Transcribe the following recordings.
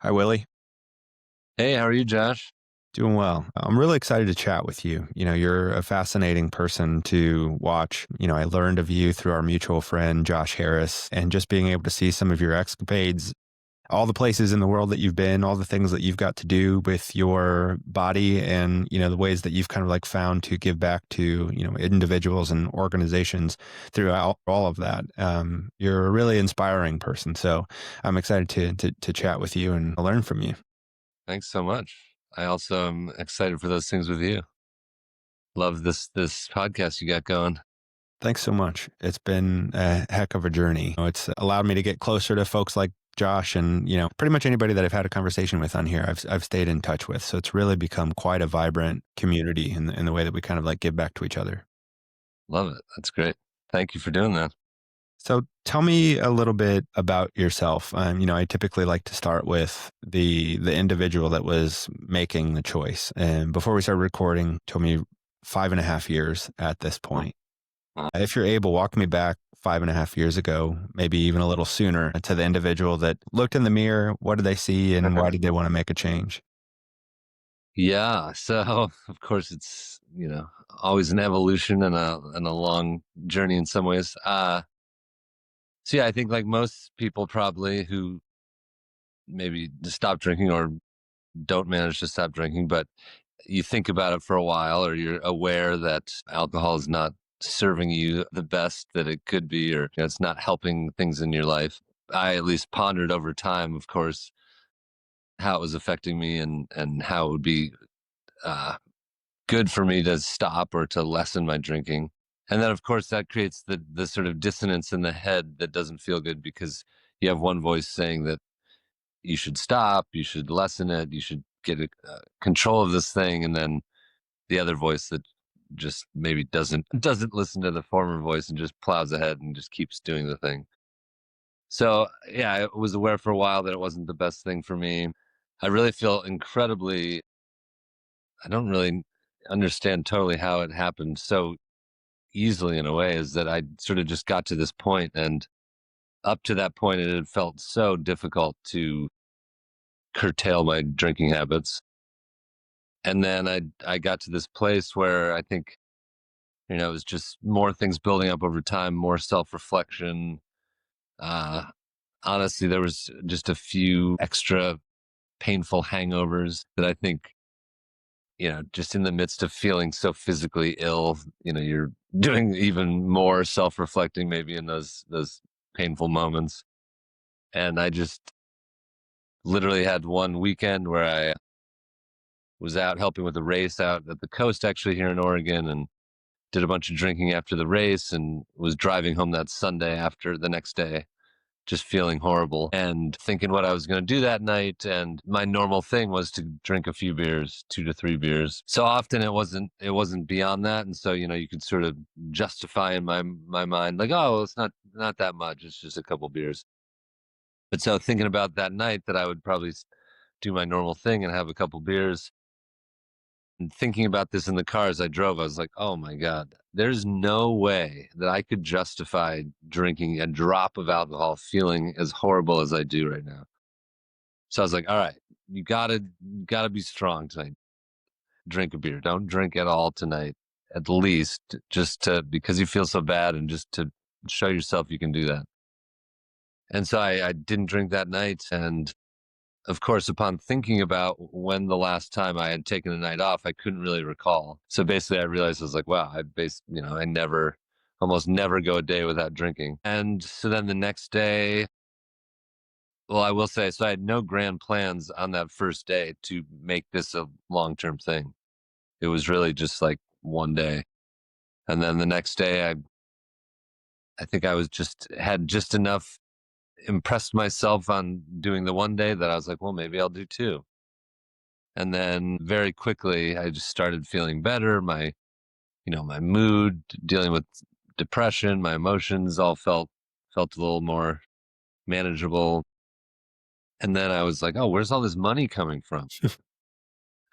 Hi, Willie. Hey, how are you, Josh? Doing well. I'm really excited to chat with you. You're a fascinating person to watch. I learned of you through our mutual friend, Josh Harris, and just being able to see some of your escapades, all the places in the world that you've been, all the things that you've got to do with your body, and, the ways that you've kind of like found to give back to, individuals and organizations throughout all of that. You're a really inspiring person. So I'm excited to chat with you and learn from you. Thanks so much. I also am excited for those things with you. Love this podcast you got going. Thanks so much. It's been a heck of a journey. It's allowed me to get closer to folks like Josh and, pretty much anybody that I've had a conversation with on here, I've stayed in touch with. So it's really become quite a vibrant community in the way that we kind of like give back to each other. Love it. That's great. Thank you for doing that. So tell me a little bit about yourself. I typically like to start with the individual that was making the choice. And before we started recording, told me 5.5 years at this Mm. point. Uh, If you're able, walk me back 5.5 years ago, maybe even a little sooner, to the individual that looked in the mirror. What did they see and why did they want to make a change? Yeah. So of course it's, always an evolution and a long journey in some ways. So yeah, I think like most people probably who maybe just stop drinking or don't manage to stop drinking, but you think about it for a while or you're aware that alcohol is not serving you the best that it could be, or it's not helping things in your life. I at least pondered over time, of course, how it was affecting me and how it would be uh, good for me to stop or to lessen my drinking. And then of course that creates the sort of dissonance in the head that doesn't feel good because you have one voice saying that you should stop, you should lessen it, you should get control of this thing, and then the other voice that just maybe doesn't listen to the former voice and just plows ahead and just keeps doing the thing. So yeah, I was aware for a while that it wasn't the best thing for me. I really feel incredibly, I don't really understand totally how it happened so easily in a way, is that I sort of just got to this point, and up to that point it had felt so difficult to curtail my drinking habits. And then I got to this place where I think, it was just more things building up over time, more self-reflection. Uh, Honestly, there was just a few extra painful hangovers that I think, just in the midst of feeling so physically ill, you're doing even more self-reflecting maybe in those painful moments. And I just literally had one weekend where I was out helping with a race out at the coast actually here in Oregon, and did a bunch of drinking after the race and was driving home that Sunday after the next day, just feeling horrible and thinking what I was going to do that night. And my normal thing was to drink a few beers, 2 to 3 beers. So often it wasn't beyond that. And so, you could sort of justify in my mind, like, oh, well, it's not that much. It's just a couple beers. But so thinking about that night that I would probably do my normal thing and have a couple beers, and thinking about this in the car as I drove, I was like, oh my God, there's no way that I could justify drinking a drop of alcohol feeling as horrible as I do right now. So I was like, all right, you gotta be strong tonight. Drink a beer. Don't drink at all tonight, at least just to, because you feel so bad, and just to show yourself you can do that. And so I didn't drink that night. And of course, upon thinking about when the last time I had taken a night off, I couldn't really recall. So basically, I realized I was like, wow, I never, almost never go a day without drinking. And so then the next day, well, I will say, so I had no grand plans on that first day to make this a long term thing. It was really just like one day. And then the next day, I think I was just had just enough impressed myself on doing the one day that I was like, well, maybe I'll do two. And then very quickly, I just started feeling better. My mood, dealing with depression, my emotions all felt a little more manageable. And then I was like, oh, where's all this money coming from?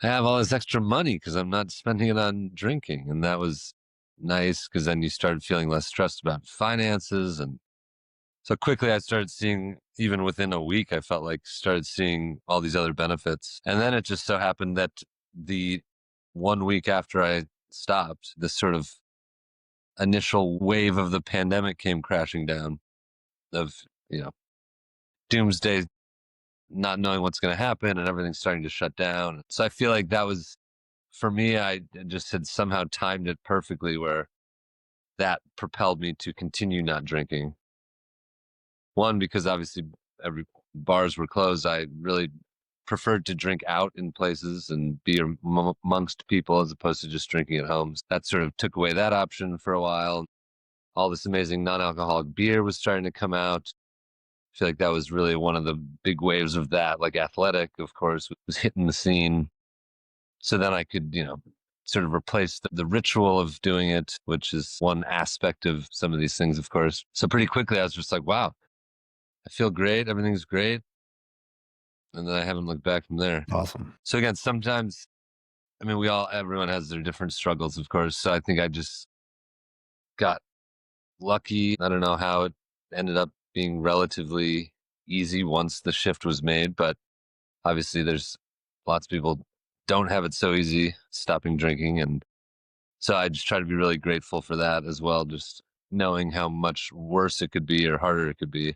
I have all this extra money because I'm not spending it on drinking. And that was nice because then you started feeling less stressed about finances. And So quickly I started seeing, even within a week, I felt like started seeing all these other benefits. And then it just so happened that the 1 week after I stopped, this sort of initial wave of the pandemic came crashing down of, you know, doomsday, not knowing what's going to happen and everything's starting to shut down. So I feel like that was, for me, I just had somehow timed it perfectly where that propelled me to continue not drinking. One, because obviously every bars were closed. I really preferred to drink out in places and be amongst people as opposed to just drinking at home. That sort of took away that option for a while. All this amazing non-alcoholic beer was starting to come out. I feel like that was really one of the big waves of that. Like Athletic, of course, was hitting the scene. So then I could, sort of replace the ritual of doing it, which is one aspect of some of these things, of course. So pretty quickly I was just like, wow, I feel great. Everything's great. And then I haven't looked back from there. Awesome. So again, sometimes, I mean, everyone has their different struggles, of course. So I think I just got lucky. I don't know how it ended up being relatively easy once the shift was made, but obviously there's lots of people don't have it so easy stopping drinking. And so I just try to be really grateful for that as well, just knowing how much worse it could be or harder it could be.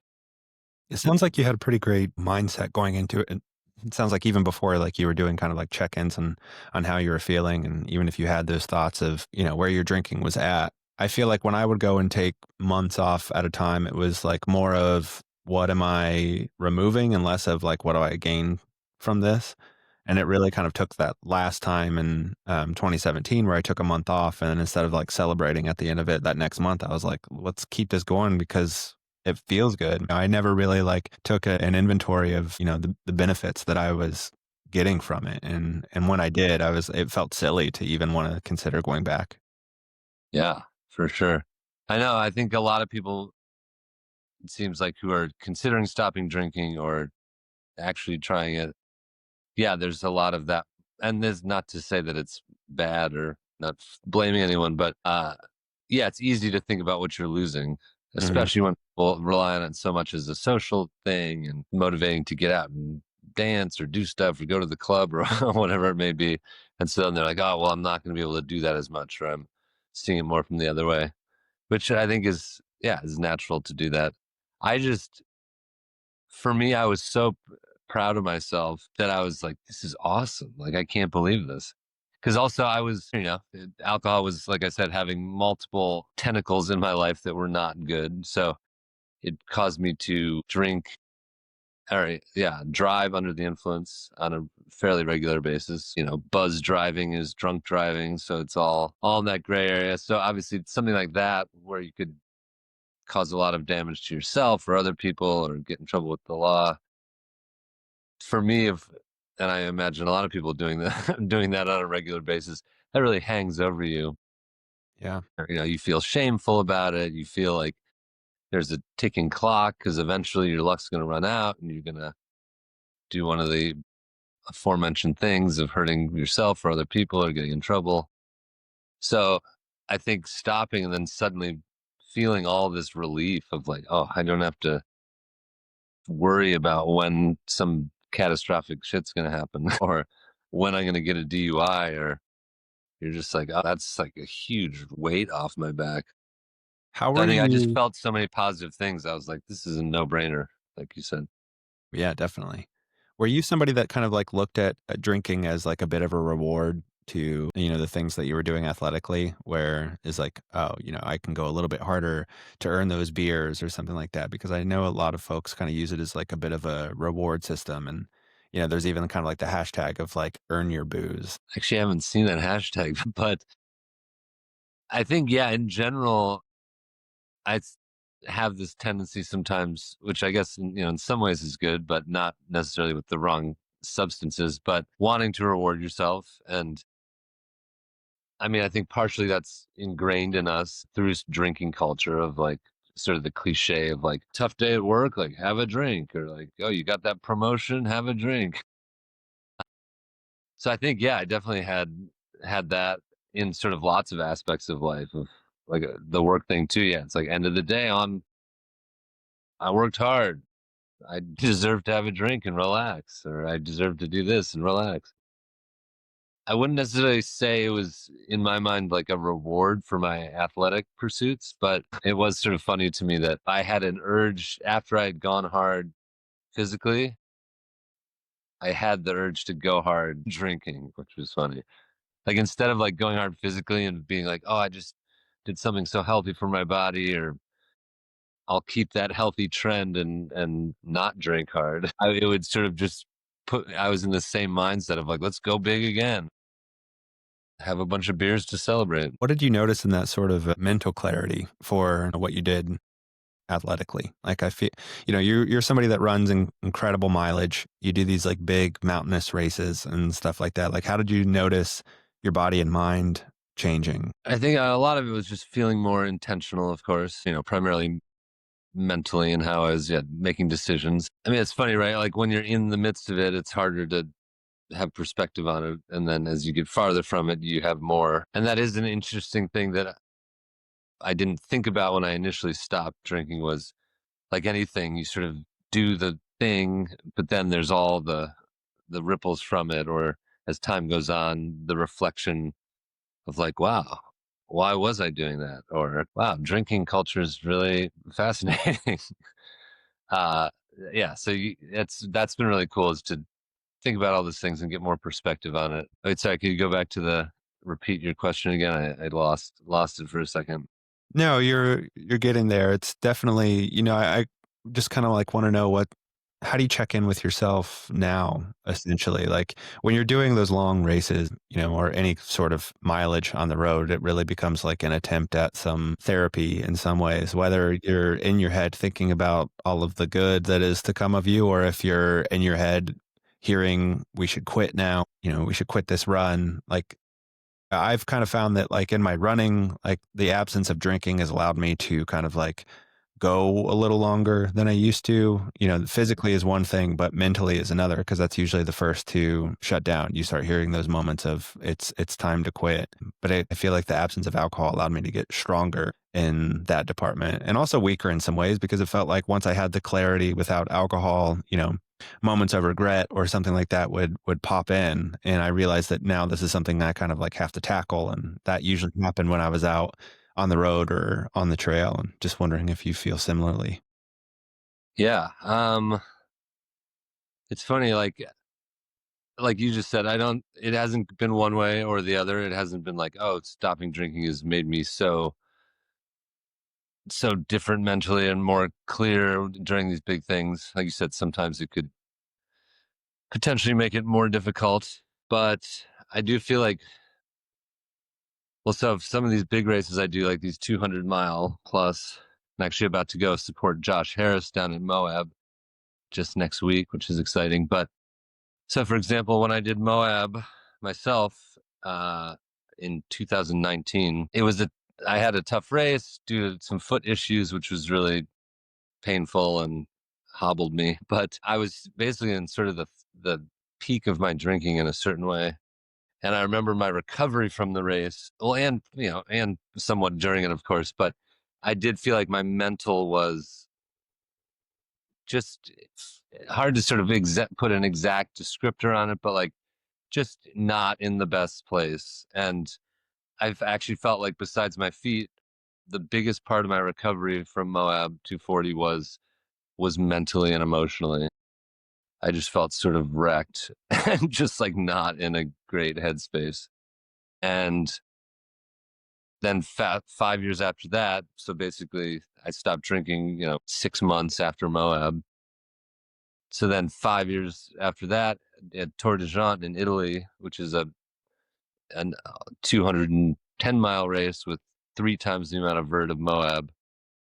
It sounds like you had a pretty great mindset going into it. And it sounds like even before, like you were doing kind of like check-ins on how you were feeling. And even if you had those thoughts of, where your drinking was at, I feel like when I would go and take months off at a time, it was like more of what am I removing and less of like what do I gain from this? And it really kind of took that last time in 2017 where I took a month off. And then instead of like celebrating at the end of it that next month, I was like, let's keep this going because it feels good. I never really like took an inventory of, the benefits that I was getting from it. And when I did, it felt silly to even want to consider going back. Yeah, for sure. I know. I think a lot of people, it seems like, who are considering stopping drinking or actually trying it, yeah, there's a lot of that. And there's not to say that it's bad or not blaming anyone, but yeah, it's easy to think about what you're losing, Mhm. especially when people rely on it so much as a social thing and motivating to get out and dance or do stuff or go to the club or whatever it may be. And so then they're like, oh, well, I'm not going to be able to do that as much, or I'm seeing it more from the other way, which I think is, yeah, is natural to do that. I just, for me, I was so proud of myself that I was like, this is awesome. Like, I can't believe this. Because also, I was, alcohol was, like I said, having multiple tentacles in my life that were not good. So it caused me to drink, or yeah, drive under the influence on a fairly regular basis. Buzz driving is drunk driving. So it's all in that gray area. So obviously, something like that where you could cause a lot of damage to yourself or other people or get in trouble with the law. For me, if and I imagine a lot of people doing that doing that on a regular basis, that really hangs over you. Yeah. Or, you feel shameful about it. You feel like there's a ticking clock because eventually your luck's going to run out and you're going to do one of the aforementioned things of hurting yourself or other people or getting in trouble. So I think stopping and then suddenly feeling all this relief of like, oh, I don't have to worry about when some catastrophic shit's going to happen or when I'm going to get a DUI, or you're just like, oh, that's like a huge weight off my back. How So were I think I just you? felt so many positive things. I was like, this is a no brainer, like you said. Yeah, definitely. Were you somebody that kind of like looked at drinking as like a bit of a reward to, the things that you were doing athletically, where is like, oh, I can go a little bit harder to earn those beers or something like that? Because I know a lot of folks kind of use it as like a bit of a reward system. And, there's even kind of like the hashtag of like earn your booze. Actually, I haven't seen that hashtag, but I think, yeah, in general, have this tendency sometimes, which I guess, in some ways is good, but not necessarily with the wrong substances, but wanting to reward yourself. And I mean, I think partially that's ingrained in us through drinking culture of like sort of the cliche of like tough day at work, like have a drink, or like, oh, you got that promotion, have a drink. So I think, yeah, I definitely had that in sort of lots of aspects of life of like the work thing too. Yeah. It's like end of the day I worked hard. I deserve to have a drink and relax, or I deserve to do this and relax. I wouldn't necessarily say it was in my mind like a reward for my athletic pursuits, but it was sort of funny to me that I had an urge after I had gone hard physically. I had the urge to go hard drinking, which was funny. Like instead of like going hard physically and being like, "Oh, I just did something so healthy for my body," or "I'll keep that healthy trend and not drink hard." It would sort of just I was in the same mindset of like, "Let's go big again. Have a bunch of beers to celebrate." What did you notice in that sort of mental clarity for what you did athletically? Like I feel, you're somebody that runs incredible mileage. You do these like big mountainous races and stuff like that. Like, how did you notice your body and mind changing? I think a lot of it was just feeling more intentional, of course, primarily mentally and how I was, yeah, making decisions. I mean, it's funny, right? Like when you're in the midst of it, it's harder to have perspective on it. And then as you get farther from it, you have more. And that is an interesting thing that I didn't think about when I initially stopped drinking was like anything, you sort of do the thing, but then there's all the ripples from it, or as time goes on, the reflection of like, wow, why was I doing that? Or wow, drinking culture is really fascinating. uh yeah, so that's been really cool is to think about all these things and get more perspective on it. Wait, sorry, could you go back to the repeat your question again? I lost it for a second. No, you're getting there. It's definitely, I just kind of like want to know how do you check in with yourself now, essentially? Like when you're doing those long races, or any sort of mileage on the road, it really becomes like an attempt at some therapy in some ways, whether you're in your head thinking about all of the good that is to come of you, or if you're in your head hearing we should quit now, we should quit this run. Like I've kind of found that like in my running, like the absence of drinking has allowed me to kind of like go a little longer than I used to. Physically is one thing, but mentally is another because that's usually the first to shut down. You start hearing those moments of it's time to quit. But I feel like the absence of alcohol allowed me to get stronger in that department and also weaker in some ways because it felt like once I had the clarity without alcohol, moments of regret or something like that would pop in. And I realized that now this is something that I kind of like have to tackle. And that usually happened when I was out on the road or on the trail. And just wondering if you feel similarly. Yeah. It's funny, like you just said, I don't it hasn't been one way or the other. It hasn't been like, oh, stopping drinking has made me so different mentally and more clear during these big things. Like you said, sometimes it could potentially make it more difficult. But I do feel like, well, so some of these big races I do, like these 200-mile plus, I'm actually about to go support Josh Harris down in Moab just next week, which is exciting. But so, for example, when I did Moab myself uh, in 2019, I had a tough race due to some foot issues, which was really painful and hobbled me. But I was basically in sort of the peak of my drinking in a certain way. And I remember my recovery from the race, well, and and somewhat during it, of course. But I did feel like my mental was just hard to sort of put an exact descriptor on it, but like just not in the best place. And I've actually felt like besides my feet, the biggest part of my recovery from Moab 240 was mentally and emotionally. I just felt sort of wrecked and just like not in a great headspace. And then 5 years after that, so basically I stopped drinking, 6 months after Moab. So then 5 years after that, at Tour de Gent in Italy, which is an 210-mile race with 3 times the amount of vert of Moab,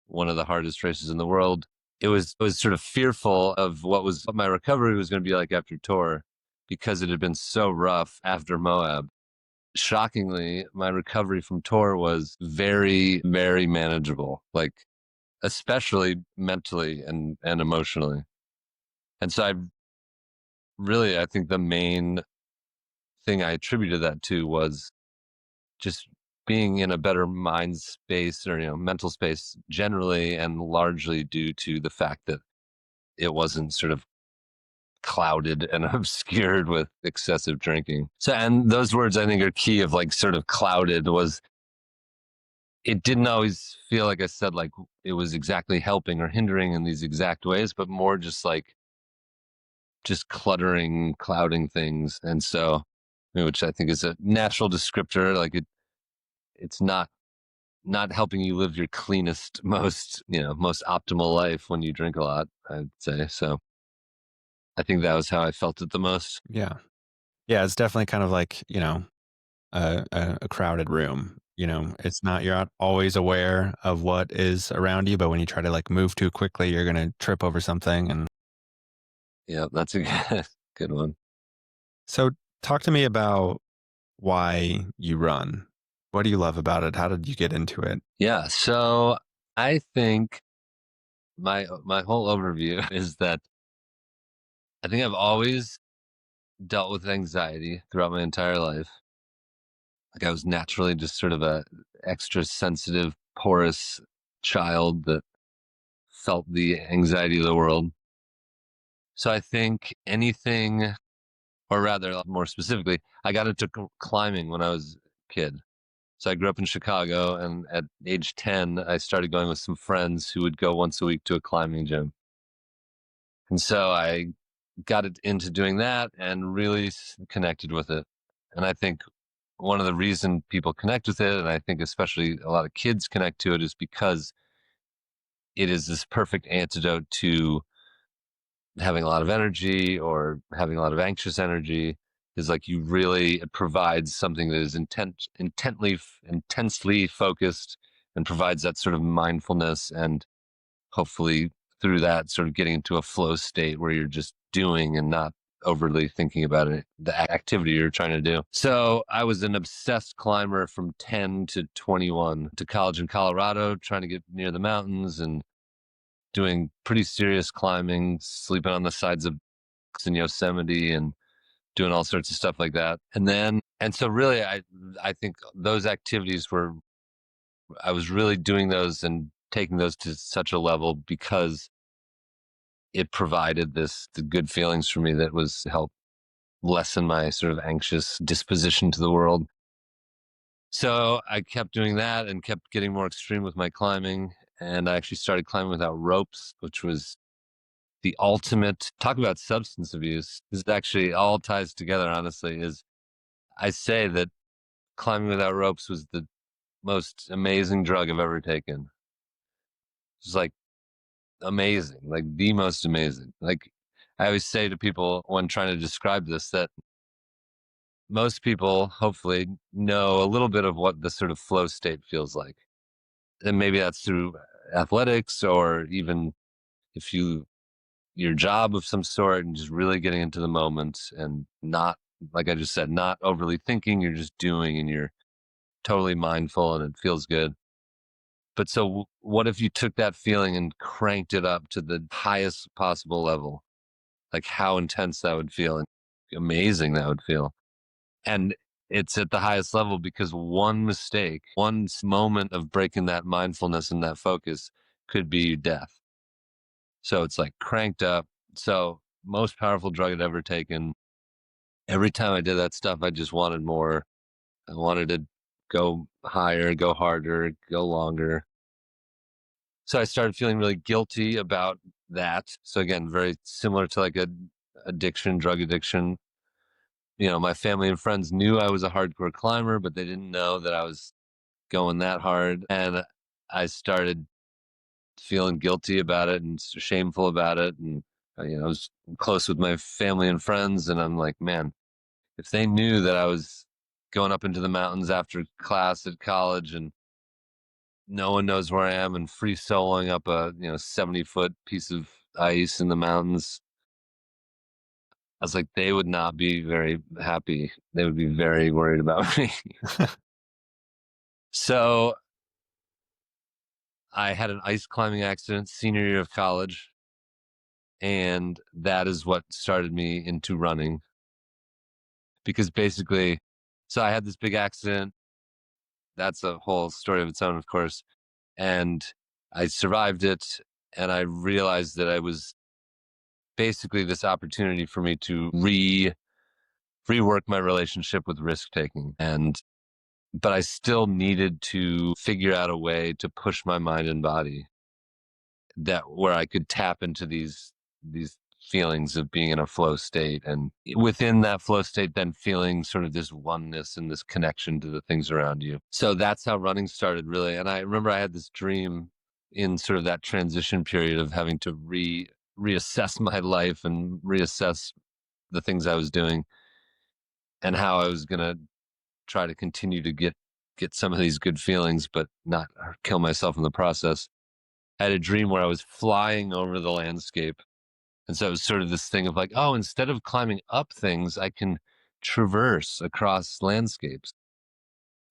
one of the hardest races in the world. It was sort of fearful of what my recovery was going to be like after Tour because it had been so rough after Moab. Shockingly, my recovery from Tour was very, very manageable, like especially mentally and emotionally. And so I think the main thing I attributed that to was just being in a better mind space or, mental space generally, and largely due to the fact that it wasn't sort of clouded and obscured with excessive drinking. So, and those words I think are key, of like sort of clouded, was it didn't always feel, like I said, like it was exactly helping or hindering in these exact ways, but more just like just cluttering, clouding things. And so, which I think is a natural descriptor, like it's not helping you live your cleanest, most optimal life when you drink a lot, I'd say. So I think that was how I felt it the most. Yeah. Yeah, it's definitely kind of like, a crowded room. It's not, you're not always aware of what is around you, but when you try to like move too quickly, you're gonna trip over something. And Yeah, that's a good one. so talk to me about why you run. What do you love about it? How did you get into it? Yeah, so I think my whole overview is that I think I've always dealt with anxiety throughout my entire life. Like I was naturally just sort of a extra sensitive, porous child that felt the anxiety of the world. So I think anything, or rather, more specifically, I got into climbing when I was a kid. So I grew up in Chicago, and at age 10, I started going with some friends who would go once a week to a climbing gym. And so I got it into doing that and really connected with it. And I think one of the reason people connect with it, and I think especially a lot of kids connect to it, is because it is this perfect antidote to having a lot of energy or having a lot of anxious energy. Is like, it provides something that is intensely focused, and provides that sort of mindfulness, and hopefully through that sort of getting into a flow state where you're just doing and not overly thinking about it, the activity you're trying to do. So I was an obsessed climber from 10 to 21, to college in Colorado, trying to get near the mountains and doing pretty serious climbing, sleeping on the sides of in Yosemite and doing all sorts of stuff like that. And so really I think those activities were, I was really doing those and taking those to such a level because it provided the good feelings for me that was help lessen my sort of anxious disposition to the world. So I kept doing that and kept getting more extreme with my climbing. And I actually started climbing without ropes, which was the ultimate talk about substance abuse. This actually all ties together, honestly, is I say that climbing without ropes was the most amazing drug I've ever taken. It's like amazing, like the most amazing. Like I always say to people when trying to describe this, that most people hopefully know a little bit of what the sort of flow state feels like. And maybe that's through athletics, or even if your job of some sort, and just really getting into the moment and not, like I just said, not overly thinking, you're just doing and you're totally mindful and it feels good. But so what if you took that feeling and cranked it up to the highest possible level? Like how intense that would feel and amazing that would feel. And it's at the highest level because one mistake, moment of breaking that mindfulness and that focus could be death. So it's like cranked up. So most powerful drug I'd ever taken. Every time I did that stuff, I just wanted more. I wanted to go higher, go harder, go longer. So I started feeling really guilty about that. So again, very similar to like a addiction, drug addiction. My family and friends knew I was a hardcore climber, but they didn't know that I was going that hard. And I started feeling guilty about it and shameful about it. And, I was close with my family and friends. And I'm like, man, if they knew that I was going up into the mountains after class at college and no one knows where I am, and free soloing up a 70-foot piece of ice in the mountains, I was like, they would not be very happy. They would be very worried about me. So I had an ice climbing accident senior year of college, and that is what started me into running. Because basically, so I had this big accident that's a whole story of its own, of course. And I survived it, and I realized that I was basically this opportunity for me to rework my relationship with risk taking. And but I still needed to figure out a way to push my mind and body that where I could tap into these feelings of being in a flow state, and within that flow state then feeling sort of this oneness and this connection to the things around you. So that's how running started, really. And I remember I had this dream in sort of that transition period of having to reassess my life and reassess the things I was doing and how I was going to try to continue to get some of these good feelings but not kill myself in the process. I had a dream where I was flying over the landscape. And so it was sort of this thing of like, oh, instead of climbing up things, I can traverse across landscapes.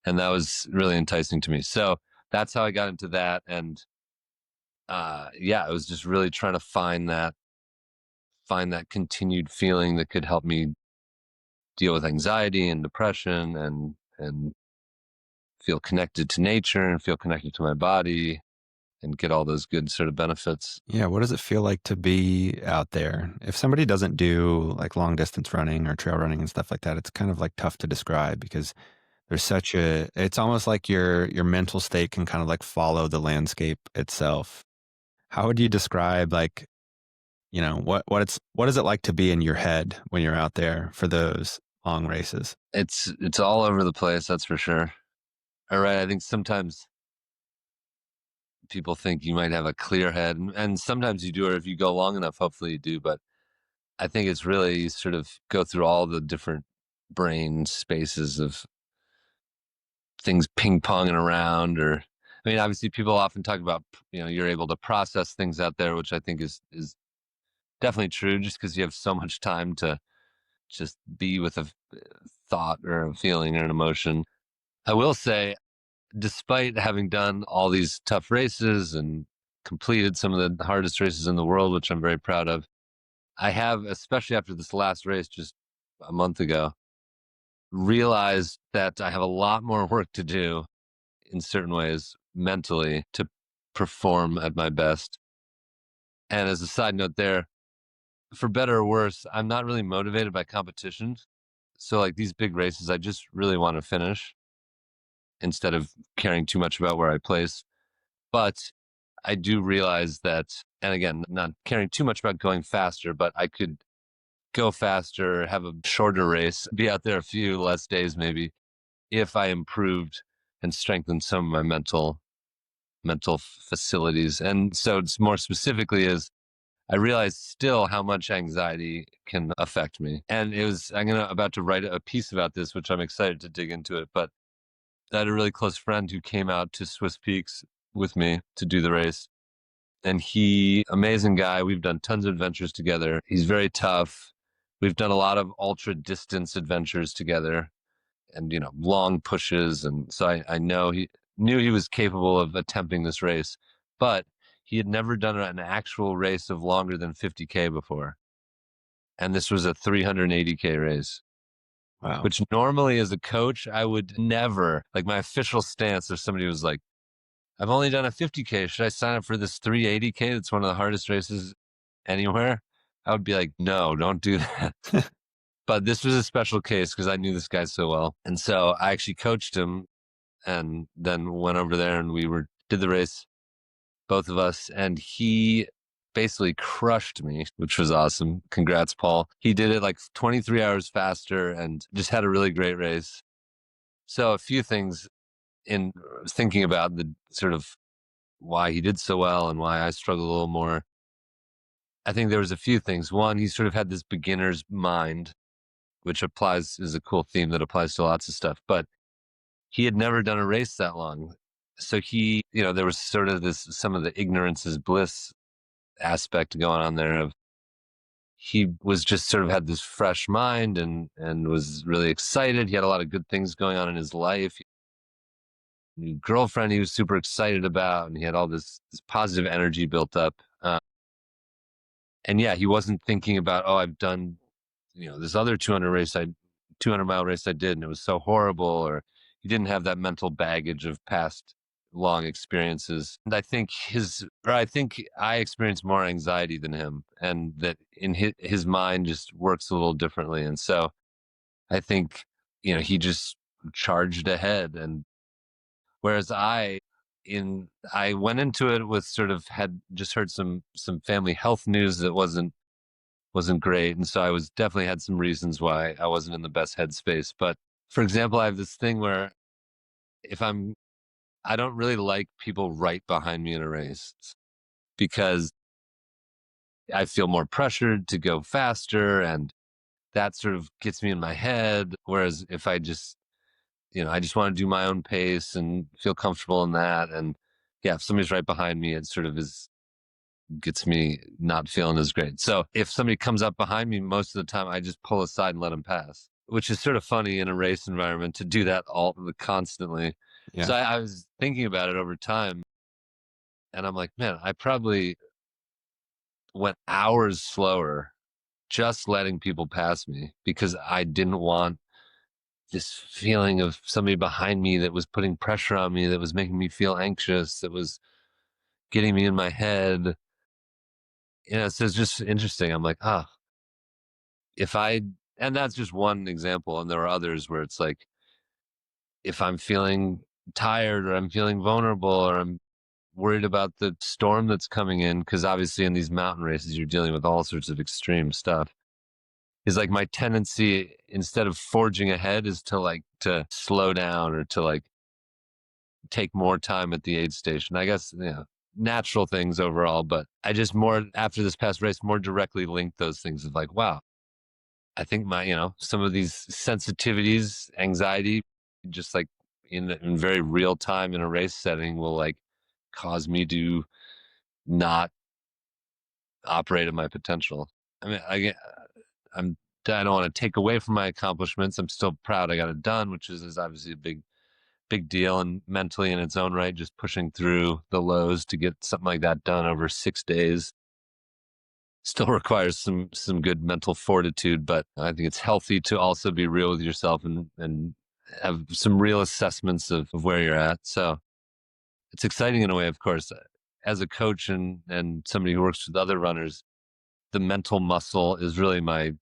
And that was really enticing to me. So that's how I got into that. And yeah, I was just really trying to find that continued feeling that could help me deal with anxiety and depression and feel connected to nature and feel connected to my body and get all those good sort of benefits. Yeah, what does it feel like to be out there? If somebody doesn't do like long distance running or trail running and stuff like that, it's kind of like tough to describe because there's such a it's almost like your mental state can kind of like follow the landscape itself. How would you describe like, what is it like to be in your head when you're out there for those long races? It's all over the place, that's for sure. All right, I think sometimes people think you might have a clear head, and sometimes you do, or if you go long enough, hopefully you do. But I think it's really you sort of go through all the different brain spaces of things ping ponging around. Or, I mean, obviously, people often talk about you're able to process things out there, which I think is definitely true, just because you have so much time to just be with a thought or a feeling or an emotion. I will say, despite having done all these tough races and completed some of the hardest races in the world, which I'm very proud of, I have, especially after this last race just a month ago, realized that I have a lot more work to do in certain ways mentally to perform at my best. And as a side note there, for better or worse, I'm not really motivated by competition. So like these big races, I just really want to finish instead of caring too much about where I place. But I do realize that, and again, not caring too much about going faster, but I could go faster, have a shorter race, be out there a few less days maybe, if I improved and strengthened some of my mental facilities. And so it's more specifically is I realized still how much anxiety can affect me. And about to write a piece about this, which I'm excited to dig into it. But I had a really close friend who came out to Swiss Peaks with me to do the race. And amazing guy. We've done tons of adventures together. He's very tough. We've done a lot of ultra distance adventures together and, long pushes. And so I know he knew he was capable of attempting this race, but he had never done an actual race of longer than 50K before. And this was a 380K race, Wow. which normally as a coach, I would never, like my official stance, if somebody was like, I've only done a 50K. Should I sign up for this 380K? That's one of the hardest races anywhere. I would be like, no, don't do that. But this was a special case because I knew this guy so well. And so I actually coached him and then went over there and did the race, both of us. And he basically crushed me, which was awesome. Congrats, Paul. He did it like 23 hours faster and just had a really great race. So a few things in thinking about the sort of why he did so well and why I struggled a little more. I think there was a few things. One, he sort of had this beginner's mind, which is a cool theme that applies to lots of stuff, but he had never done a race that long. So there was sort of some of the ignorance is bliss aspect going on there of he was just sort of had this fresh mind and was really excited. He had a lot of good things going on in his life. New girlfriend he was super excited about, and he had all this positive energy built up. And yeah, he wasn't thinking about, oh, I've done, this other 200 mile race I did, and it was so horrible. Or he didn't have that mental baggage of past long experiences. And I think I experienced more anxiety than him, and that in his mind just works a little differently. And so I think, he just charged ahead. And whereas I went into it with sort of had just heard some family health news that wasn't great. And so I was definitely had some reasons why I wasn't in the best headspace. But for example, I have this thing where if I don't really like people right behind me in a race because I feel more pressured to go faster, and that sort of gets me in my head. Whereas if I just want to do my own pace and feel comfortable in that. And yeah, if somebody's right behind me, it sort of gets me not feeling as great. So if somebody comes up behind me, most of the time I just pull aside and let them pass, which is sort of funny in a race environment to do that all constantly. Yeah. So I was thinking about it over time, and I'm like, man, I probably went hours slower just letting people pass me because I didn't want this feeling of somebody behind me that was putting pressure on me, that was making me feel anxious, that was getting me in my head. So it's just interesting. I'm like, if I, and that's just one example. And there are others where it's like, if I'm feeling tired or I'm feeling vulnerable or I'm worried about the storm that's coming in, because obviously in these mountain races, you're dealing with all sorts of extreme stuff. Is like my tendency, instead of forging ahead, is to slow down or to take more time at the aid station. I guess, natural things overall, but I just more after this past race, more directly linked those things of like, wow, I think some of these sensitivities, anxiety, just like in very real time in a race setting will like cause me to not operate at my potential. I mean, I'm, I don't want to take away from my accomplishments. I'm still proud I got it done, which is obviously a big deal, and mentally in its own right, just pushing through the lows to get something like that done over 6 days still requires some good mental fortitude. But I think it's healthy to also be real with yourself and have some real assessments of where you're at. So it's exciting in a way, of course. As a coach and somebody who works with other runners, the mental muscle is really my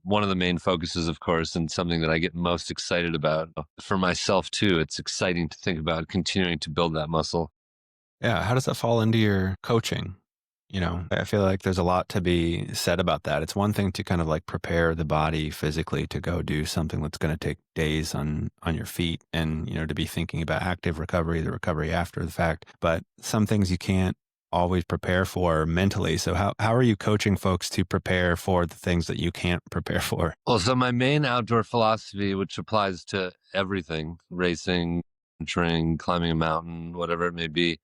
one of the main focuses, of course, and something that I get most excited about for myself too. It's exciting to think about continuing to build that muscle. Yeah. How does that fall into your coaching? I feel like there's a lot to be said about that. It's one thing to kind of like prepare the body physically to go do something that's going to take days on your feet and, to be thinking about active recovery, the recovery after the fact. But some things you can't always prepare for mentally. So how are you coaching folks to prepare for the things that you can't prepare for? Well, so my main outdoor philosophy, which applies to everything, racing, adventuring, climbing a mountain, whatever it may be,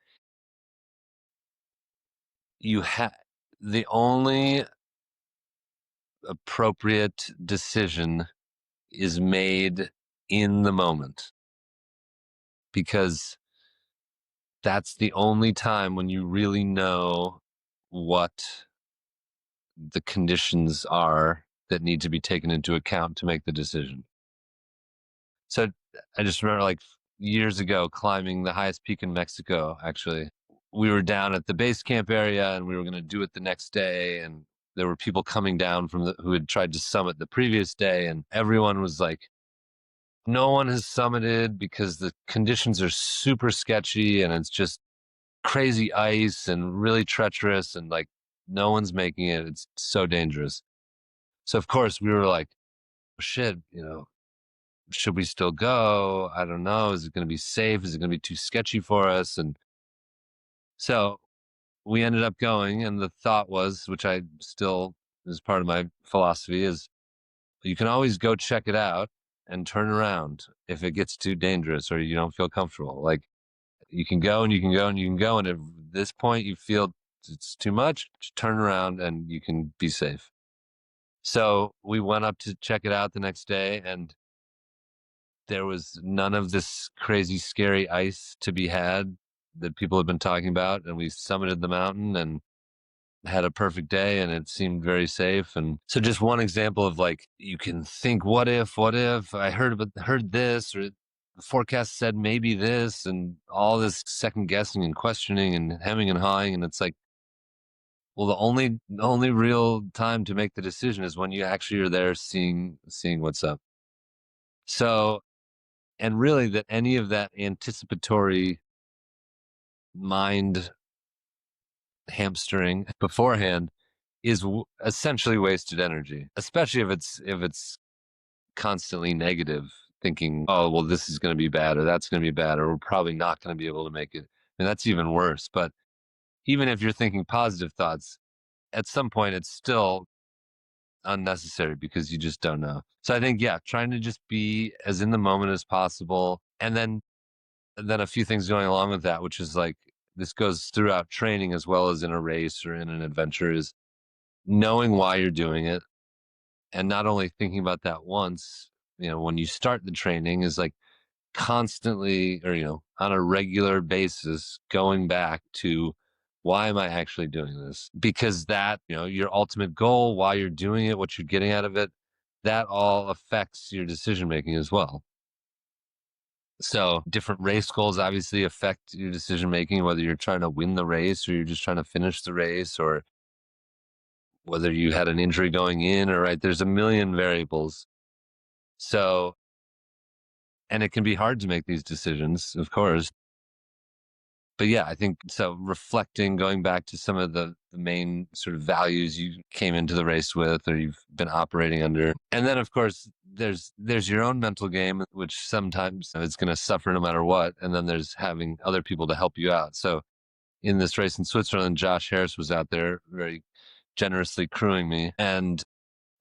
you have the only appropriate decision is made in the moment, because that's the only time when you really know what the conditions are that need to be taken into account to make the decision. So I just remember like years ago climbing the highest peak in Mexico, actually. We were down at the base camp area and we were going to do it the next day. And there were people coming down who had tried to summit the previous day. And everyone was like, no one has summited because the conditions are super sketchy and it's just crazy ice and really treacherous, and like no one's making it. It's so dangerous. So of course we were like, shit, should we still go? I don't know. Is it going to be safe? Is it going to be too sketchy for us? And so we ended up going. And the thought was, which I still is part of my philosophy, is you can always go check it out and turn around if it gets too dangerous or you don't feel comfortable. Like you can go and you can go and you can go. And at this point you feel it's too much, just turn around and you can be safe. So we went up to check it out the next day, and there was none of this crazy, scary ice to be had that people had been talking about. And we summited the mountain, and had a perfect day and it seemed very safe. And so just one example of like you can think, what if I heard this, or the forecast said maybe this, and all this second guessing and questioning and hemming and hawing. And it's like, well, the only real time to make the decision is when you actually are there seeing what's up. So, and really that any of that anticipatory mind hamstering beforehand is essentially wasted energy, especially if it's constantly negative thinking, oh well, this is going to be bad, or that's going to be bad, or we're probably not going to be able to make it. And that's even worse. But even if you're thinking positive thoughts, at some point it's still unnecessary because you just don't know. So I think, yeah, trying to just be as in the moment as possible. And then a few things going along with that, which is like this goes throughout training as well as in a race or in an adventure, is knowing why you're doing it, and not only thinking about that once, when you start the training, is like constantly, or on a regular basis, going back to why am I actually doing this? Because that, your ultimate goal, why you're doing it, what you're getting out of it, that all affects your decision making as well. So different race goals obviously affect your decision making, whether you're trying to win the race or you're just trying to finish the race, or whether you had an injury going in, or right, there's a million variables. So, and it can be hard to make these decisions, of course. But yeah, I think so. Reflecting, going back to some of the main sort of values you came into the race with, or you've been operating under, and then of course there's your own mental game, which sometimes it's going to suffer no matter what, and then there's having other people to help you out. So in this race in Switzerland, Josh Harris was out there very generously crewing me, and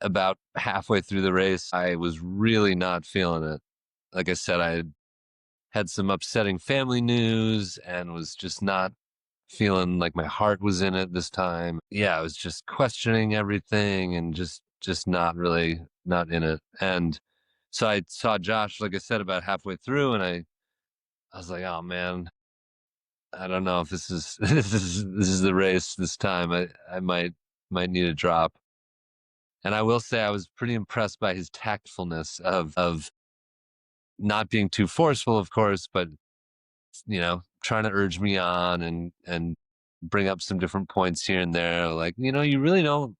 about halfway through the race, I was really not feeling it. Like I said, I had some upsetting family news and was just not feeling like my heart was in it this time. Yeah, I was just questioning everything and just not really not in it. And so I saw Josh, like I said, about halfway through, and I was like, oh man, I don't know if this is this is the race this time. I might need a drop. And I will say I was pretty impressed by his tactfulness of not being too forceful, of course, but trying to urge me on and bring up some different points here and there. Like, you really don't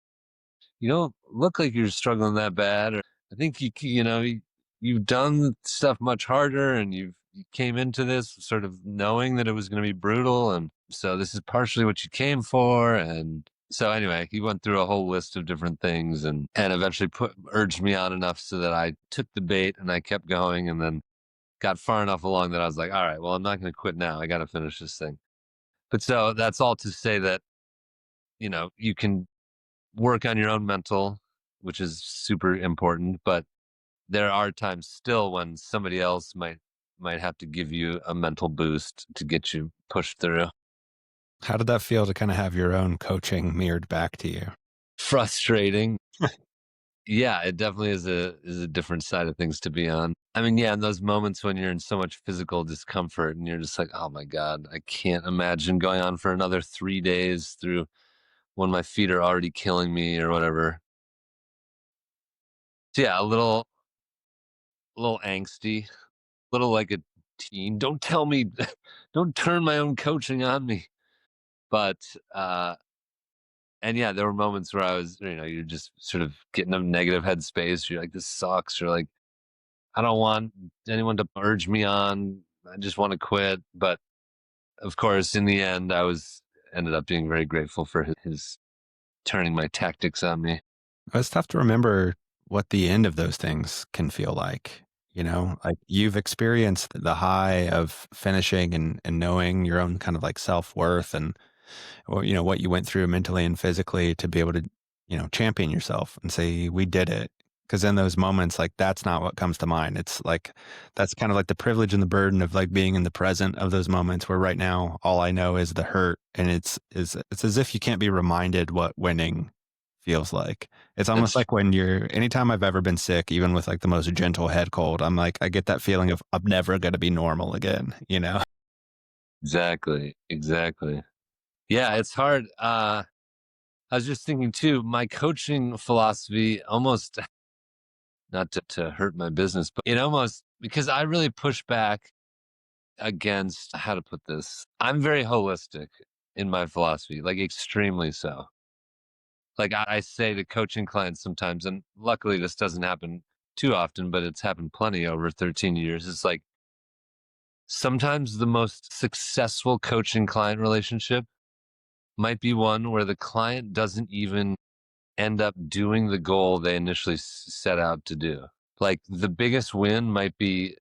look like you're struggling that bad. Or I think you've done stuff much harder, and you came into this sort of knowing that it was going to be brutal, and so this is partially what you came for. And so anyway, he went through a whole list of different things, and eventually urged me on enough so that I took the bait and I kept going, and then got far enough along that I was like, all right, well, I'm not going to quit now. I got to finish this thing. But so that's all to say that, you can work on your own mental, which is super important, but there are times still when somebody else might have to give you a mental boost to get you pushed through. How did that feel to kind of have your own coaching mirrored back to you? Frustrating. Yeah, it definitely is a different side of things to be on. I mean, yeah, in those moments when you're in so much physical discomfort and you're just like, "Oh my god, I can't imagine going on for another 3 days through when my feet are already killing me," or whatever. So yeah, a little angsty, a little like a teen. Don't tell me, don't turn my own coaching on me. But and yeah, there were moments where I was, you're just sort of getting a negative headspace. You're like, this sucks. You're like, I don't want anyone to urge me on. I just want to quit. But of course, in the end, ended up being very grateful for his turning my tactics on me. It's tough to remember what the end of those things can feel like. Like you've experienced the high of finishing and knowing your own kind of like self worth and what you went through mentally and physically to be able to, champion yourself and say, we did it. Cause in those moments, like that's not what comes to mind. It's like, that's kind of like the privilege and the burden of like being in the present of those moments where right now, all I know is the hurt. And it's as if you can't be reminded what winning feels like. It's almost That's like when anytime I've ever been sick, even with like the most gentle head cold, I'm like, I get that feeling of I'm never going to be normal again, you know? exactly. Yeah, it's hard. I was just thinking too, my coaching philosophy almost not to hurt my business, but it almost because I really push back against how to put this. I'm very holistic in my philosophy, like extremely so. Like I say to coaching clients sometimes, and luckily this doesn't happen too often, but it's happened plenty over 13 years. It's like sometimes the most successful coaching client relationship might be one where the client doesn't even end up doing the goal they initially set out to do. Like the biggest win might be,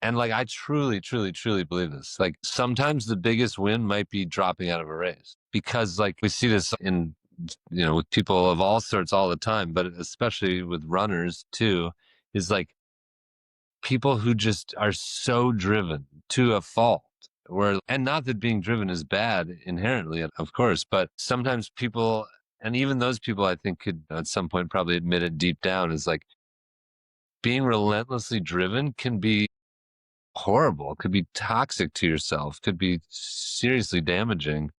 and like I truly, truly, truly believe this. Like sometimes the biggest win might be dropping out of a race because, like, we see this in, with people of all sorts all the time, but especially with runners too, is like people who just are so driven to a fault. Where, and not that being driven is bad inherently, of course, but sometimes people, and even those people I think could at some point probably admit it deep down, is like being relentlessly driven can be horrible, could be toxic to yourself, could be seriously damaging.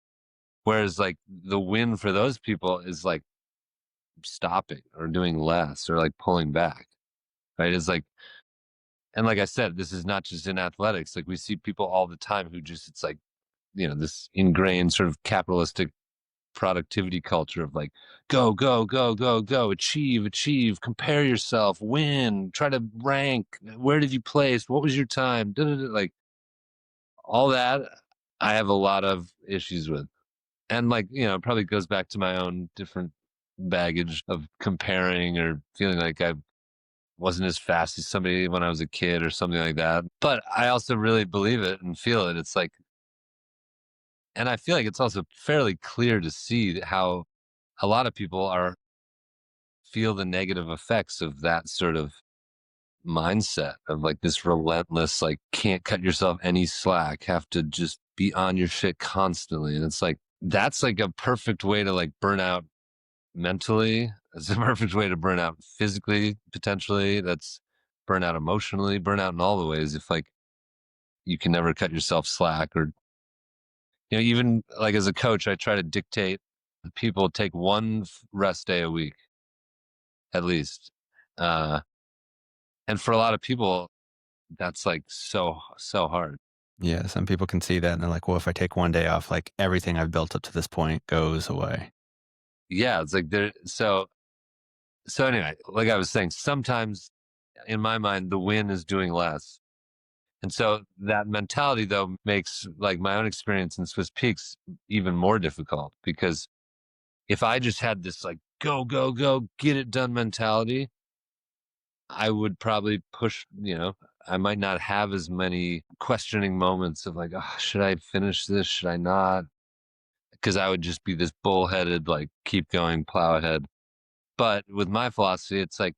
Whereas like the win for those people is like stopping or doing less or like pulling back, right? It's like, and like I said, this is not just in athletics. Like we see people all the time who just, it's like, this ingrained sort of capitalistic productivity culture of like, go, go, go, go, go, achieve, achieve, compare yourself, win, try to rank. Where did you place? What was your time? Da, da, da. Like all that, I have a lot of issues with. And like, it probably goes back to my own different baggage of comparing or feeling like I wasn't as fast as somebody when I was a kid or something like that. But I also really believe it and feel it. It's like, and I feel like it's also fairly clear to see how a lot of people are feel the negative effects of that sort of mindset of like this relentless, like can't cut yourself any slack, have to just be on your shit constantly. And it's like, that's like a perfect way to like burn out mentally. It's a perfect way to burn out physically, potentially. That's burn out emotionally, burn out in all the ways. If like you can never cut yourself slack or, even like as a coach, I try to dictate people take one rest day a week at least. Uh, and for a lot of people, that's like so, so hard. Yeah, some people can see that and they're like, well, if I take one day off, like everything I've built up to this point goes away. Yeah. It's like there. So anyway, like I was saying, sometimes in my mind, the win is doing less. And so that mentality though makes like my own experience in Swiss Peaks even more difficult because if I just had this like go, go, go, get it done mentality, I would probably push, I might not have as many questioning moments of like, oh, should I finish this? Should I not? Because I would just be this bullheaded, like, keep going, plow ahead. But with my philosophy, it's like,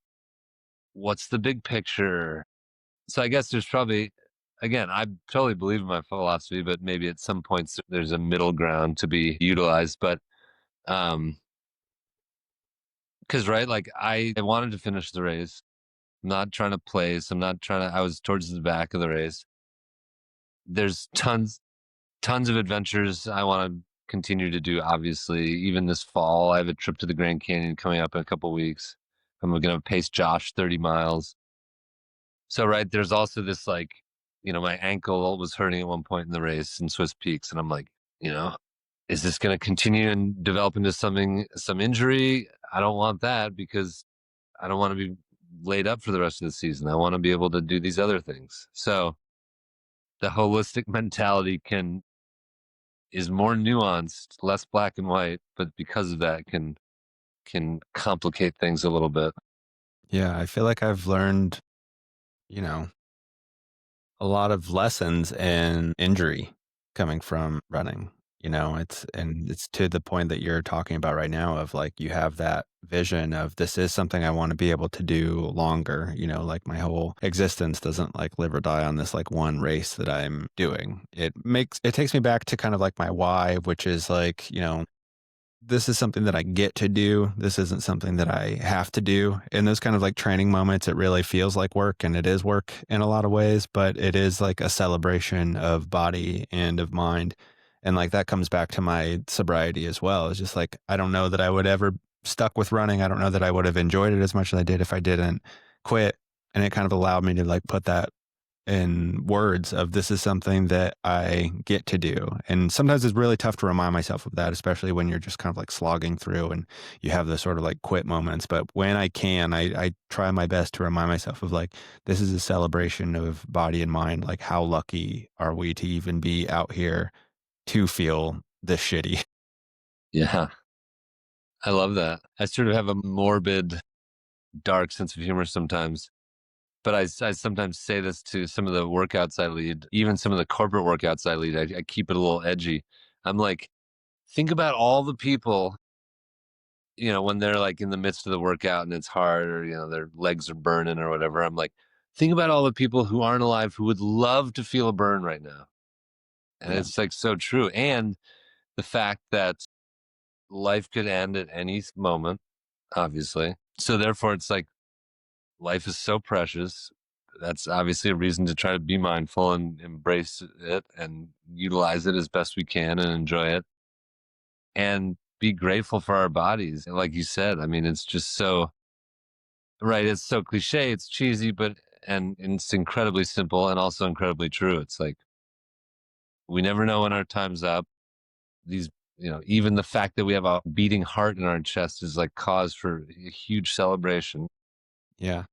what's the big picture? So I guess there's probably, again, I totally believe in my philosophy, but maybe at some points there's a middle ground to be utilized. But, because, right, like I wanted to finish the race. I'm not trying to place. I'm not trying to, I was towards the back of the race. There's tons of adventures I want to continue to do. Obviously, even this fall, I have a trip to the Grand Canyon coming up in a couple weeks. I'm going to pace Josh 30 miles. So, right, there's also this like, my ankle was hurting at one point in the race in Swiss Peaks. And I'm like, is this going to continue and develop into some injury? I don't want that because I don't want to be laid up for the rest of the season. I want to be able to do these other things. So, the holistic mentality is more nuanced, less black and white, but because of that can complicate things a little bit. Yeah, I feel like I've learned, you know, a lot of lessons in injury coming from running. It's to the point that you're talking about right now of like you have that vision of this is something I want to be able to do longer, like my whole existence doesn't like live or die on this like one race that I'm doing. It takes me back to kind of like my why, which is like, this is something that I get to do. This isn't something that I have to do. In those kind of like training moments, it really feels like work and it is work in a lot of ways, but it is like a celebration of body and of mind. And like that comes back to my sobriety as well. It's just like I don't know that I would ever stuck with running. I don't know that I would have enjoyed it as much as I did if I didn't quit. And it kind of allowed me to like put that in words of this is something that I get to do. And sometimes it's really tough to remind myself of that, especially when you're just kind of like slogging through and you have the sort of like quit moments. But when I can, I try my best to remind myself of like, this is a celebration of body and mind. Like, how lucky are we to even be out here to feel this shitty? Yeah, I love that. I sort of have a morbid, dark sense of humor sometimes. But I sometimes say this to some of the workouts I lead, even some of the corporate workouts I lead. I keep it a little edgy. I'm like, think about all the people, when they're like in the midst of the workout and it's hard, or their legs are burning or whatever. I'm like, think about all the people who aren't alive who would love to feel a burn right now. And Yeah. it's like so true. And the fact that life could end at any moment, obviously. So therefore it's like life is so precious. That's obviously a reason to try to be mindful and embrace it and utilize it as best we can and enjoy it and be grateful for our bodies. And like you said, I mean, it's just so right. It's so cliche, it's cheesy, but and it's incredibly simple and also incredibly true. It's like we never know when our time's up. These, even the fact that we have a beating heart in our chest is like cause for a huge celebration. Yeah.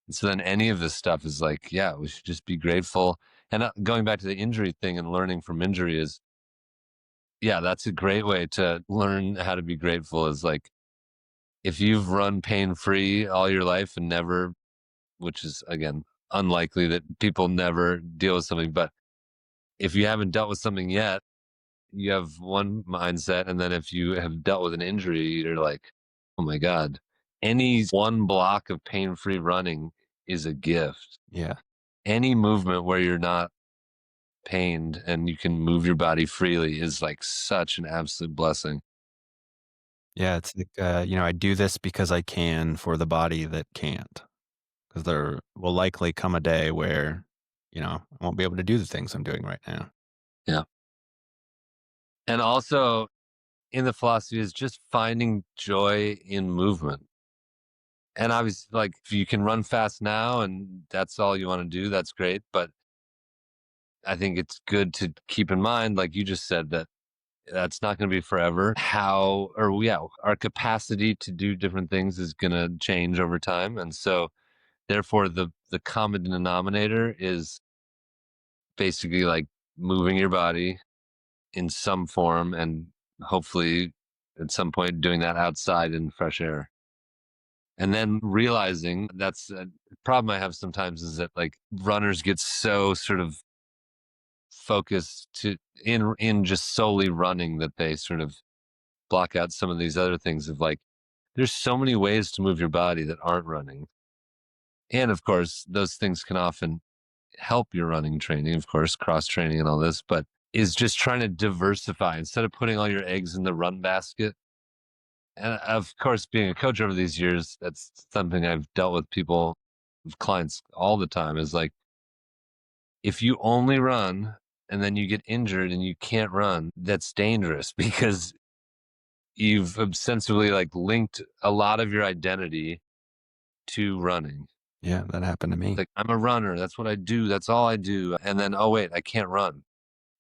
And so then any of this stuff is like, yeah, we should just be grateful. And going back to the injury thing and learning from injury is, yeah, that's a great way to learn how to be grateful is like, if you've run pain free all your life and never, which is again, unlikely that people never deal with something, but if you haven't dealt with something yet, you have one mindset. And then if you have dealt with an injury, you're like, oh my God, any one block of pain free running is a gift. Yeah. Any movement where you're not pained and you can move your body freely is like such an absolute blessing. Yeah. It's like, I do this because I can for the body that can't. Because there will likely come a day where, I won't be able to do the things I'm doing right now. Yeah. And also in the philosophy is just finding joy in movement. And obviously, like if you can run fast now and that's all you want to do, that's great. But I think it's good to keep in mind, like you just said, that that's not going to be forever. Yeah, our capacity to do different things is going to change over time. And so therefore the common denominator is basically like moving your body in some form and hopefully at some point doing that outside in fresh air. And then realizing that's a problem I have sometimes is that like runners get so sort of focused in just solely running that they sort of block out some of these other things of like there's so many ways to move your body that aren't running. And of course, those things can often help your running training, of course, cross training and all this, but is just trying to diversify instead of putting all your eggs in the run basket. And of course, being a coach over these years, that's something I've dealt with people, with clients all the time is like, if you only run and then you get injured and you can't run, that's dangerous because you've ostensibly like linked a lot of your identity to running. Yeah, that happened to me. Like, I'm a runner. That's what I do. That's all I do. And then, oh, wait, I can't run.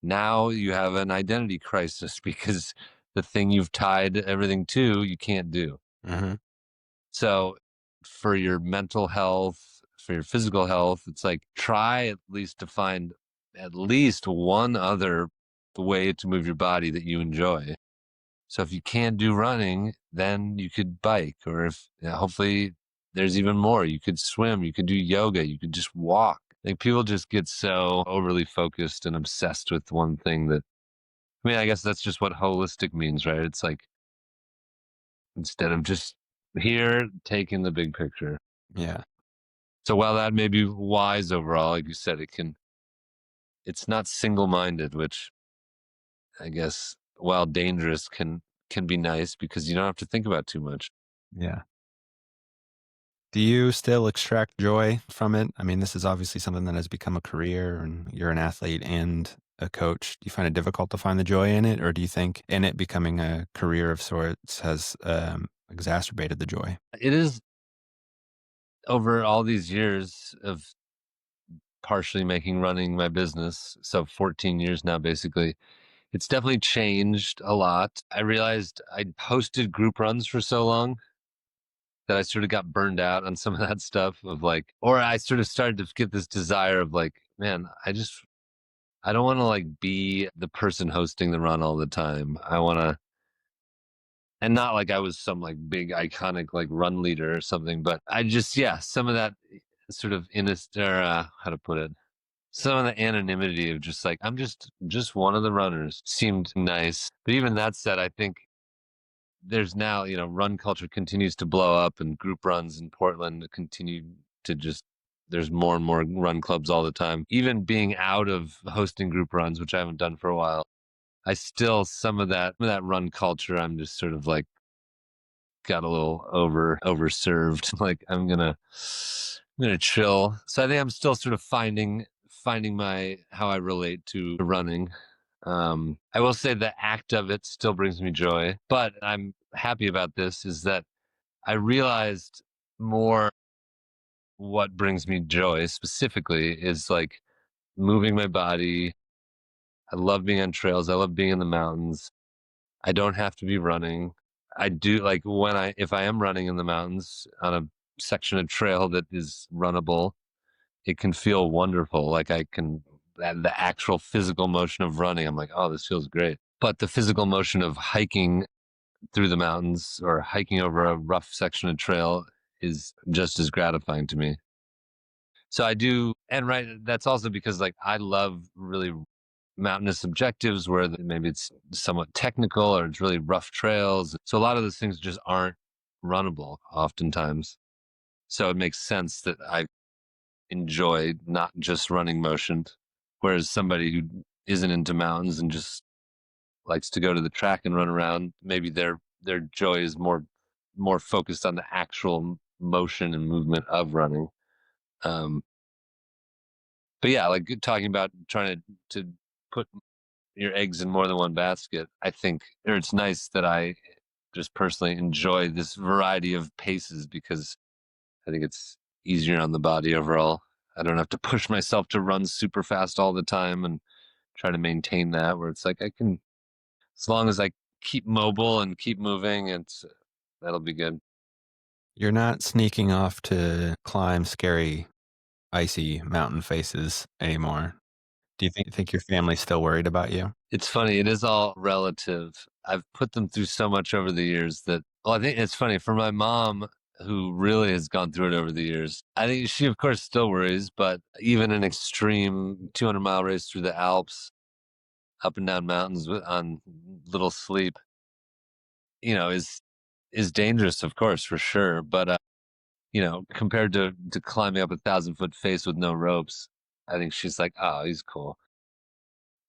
Now you have an identity crisis because the thing you've tied everything to, you can't do. Mhm. So, for your mental health, for your physical health, it's like try at least to find at least one other way to move your body that you enjoy. So if you can't do running, then you could bike, or if hopefully there's even more. You could swim, you could do yoga, you could just walk. Like people just get so overly focused and obsessed with one thing that I mean, I guess that's just what holistic means, right? It's like instead of just here taking the big picture. Yeah. So while that may be wise overall, like you said, it's not single-minded, which I guess while dangerous can be nice because you don't have to think about too much. Yeah. Do you still extract joy from it? I mean, this is obviously something that has become a career and you're an athlete and a coach? Do you find it difficult to find the joy in it, or do you think in it becoming a career of sorts has exacerbated the joy? It is over all these years of partially making running my business, so 14 years now, basically. It's definitely changed a lot. I realized I hosted group runs for so long that I sort of got burned out on some of that stuff of like, or I sort of started to get this desire of like, man, I don't want to like be the person hosting the run all the time. I want to, and not like I was some like big iconic like run leader or something, but I just, yeah, some of that sort of innocent, or how to put it, some of the anonymity of just like, I'm just one of the runners seemed nice. But even that said, I think there's now, run culture continues to blow up, and group runs in Portland continue to just, there's more and more run clubs all the time. Even being out of hosting group runs, which I haven't done for a while, I still, some of that run culture, I'm just sort of like got a little overserved. Like I'm gonna chill. So I think I'm still sort of finding my how I relate to running. I will say the act of it still brings me joy, but I'm happy about this is that I realized more what brings me joy specifically is like moving my body. I love being on trails. I love being in the mountains. I don't have to be running. I do like if I am running in the mountains on a section of trail that is runnable, it can feel wonderful. Like the actual physical motion of running, I'm like, oh, this feels great. But the physical motion of hiking through the mountains or hiking over a rough section of trail is just as gratifying to me. So I do, and right, that's also because like I love really mountainous objectives where maybe it's somewhat technical or it's really rough trails. So a lot of those things just aren't runnable oftentimes. So it makes sense that I enjoy not just running motion, whereas somebody who isn't into mountains and just likes to go to the track and run around, maybe their joy is more focused on the actual motion and movement of running. Um, but yeah, like talking about trying to put your eggs in more than one basket, I think, or it's nice that I just personally enjoy this variety of paces because I think it's easier on the body overall. I don't have to push myself to run super fast all the time and try to maintain that where it's like I can, as long as I keep mobile and keep moving, that'll be good. You're not sneaking off to climb scary, icy mountain faces anymore. Do you think your family's still worried about you? It's funny, it is all relative. I've put them through so much over the years that, well, I think it's funny for my mom, who really has gone through it over the years. I think she, of course, still worries, but even an extreme 200-mile race through the Alps, up and down mountains on little sleep, is dangerous, of course, for sure. But compared to climbing up 1,000-foot face with no ropes, I think she's like, oh, he's cool.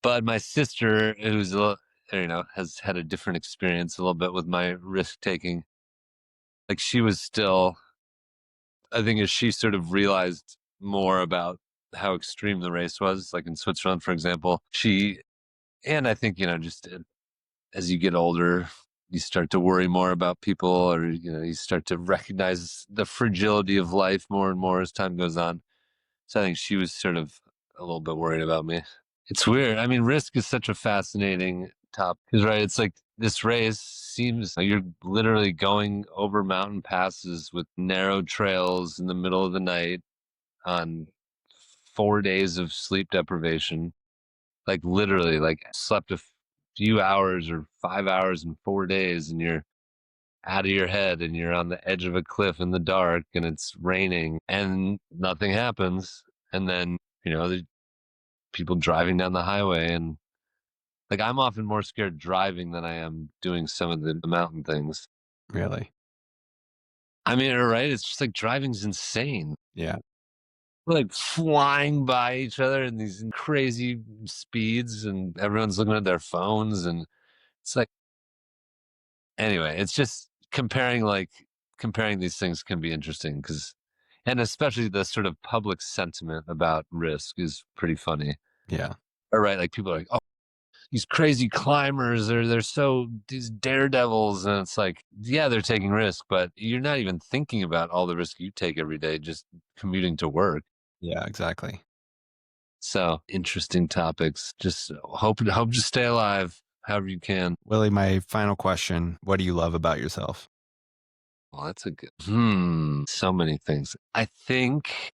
But my sister, who's a little, has had a different experience a little bit with my risk taking. Like she was still, I think, as she sort of realized more about how extreme the race was, like in Switzerland, for example, and I think, just as you get older, you start to worry more about people, or, you start to recognize the fragility of life more and more as time goes on. So I think she was sort of a little bit worried about me. It's weird. I mean, risk is such a fascinating topic. Because, right, it's like this race seems like you're literally going over mountain passes with narrow trails in the middle of the night on 4 days of sleep deprivation. Like literally, like slept a few hours or 5 hours in 4 days, and you're out of your head and you're on the edge of a cliff in the dark and it's raining and nothing happens. And then, the people driving down the highway, and like I'm often more scared driving than I am doing some of the mountain things. Really? I mean, right? It's just like driving's insane. Yeah. We're like flying by each other in these crazy speeds, and everyone's looking at their phones, and it's like, anyway, it's just comparing these things can be interesting because, and especially the sort of public sentiment about risk is pretty funny. Yeah. Or right, like people are like, oh, these crazy climbers, they're so these daredevils, and it's like, yeah, they're taking risk, but you're not even thinking about all the risk you take every day just commuting to work. Yeah, exactly. So interesting topics. Just hope to stay alive however you can. Willie, my final question. What do you love about yourself? Well, that's a good. So many things. I think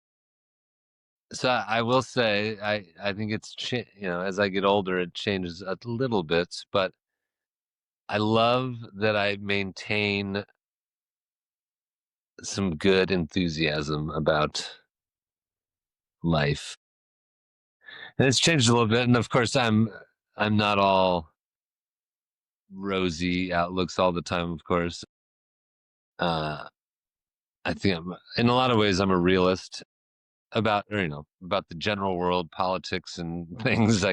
so. I will say, I think as I get older, it changes a little bit, but I love that I maintain some good enthusiasm about life. And it's changed a little bit. And of course, I'm not all rosy outlooks all the time. Of course, uh, I think in a lot of ways I'm a realist about, about the general world, politics, and things.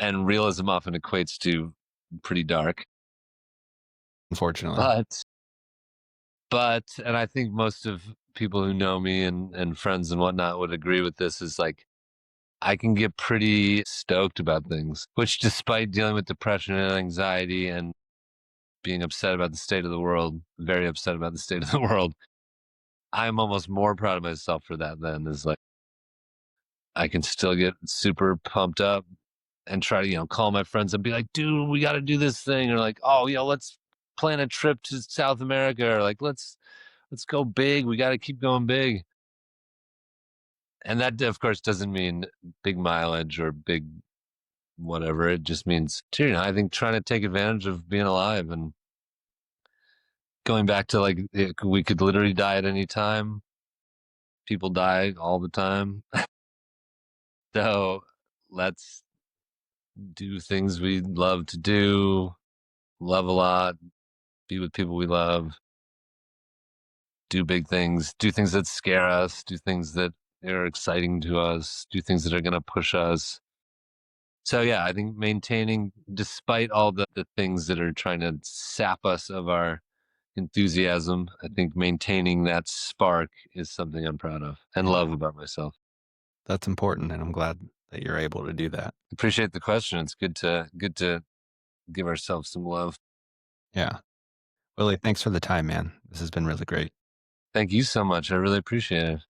And realism often equates to pretty dark. Unfortunately. But and I think most of people who know me and friends and whatnot would agree with this, is like I can get pretty stoked about things, which despite dealing with depression and anxiety and being upset about the state of the world, very upset about the state of the world, I'm almost more proud of myself for that than is like I can still get super pumped up and try to, call my friends and be like, dude, we got to do this thing. Or like, oh, let's plan a trip to South America. Or like, let's go big. We got to keep going big. And that, of course, doesn't mean big mileage or big whatever. It just means, I think trying to take advantage of being alive and going back to like, we could literally die at any time. People die all the time. So let's do things we love to do, love a lot, be with people we love, do big things, do things that scare us, do things that are exciting to us, do things that are going to push us. So yeah, I think maintaining, despite all the things that are trying to sap us of our enthusiasm, I think maintaining that spark is something I'm proud of and Yeah, love about myself. that's important. And I'm glad that you're able to do that. Appreciate the question. It's good to give ourselves some love. Yeah. Willie, thanks for the time, man. This has been really great. Thank you so much. I really appreciate it.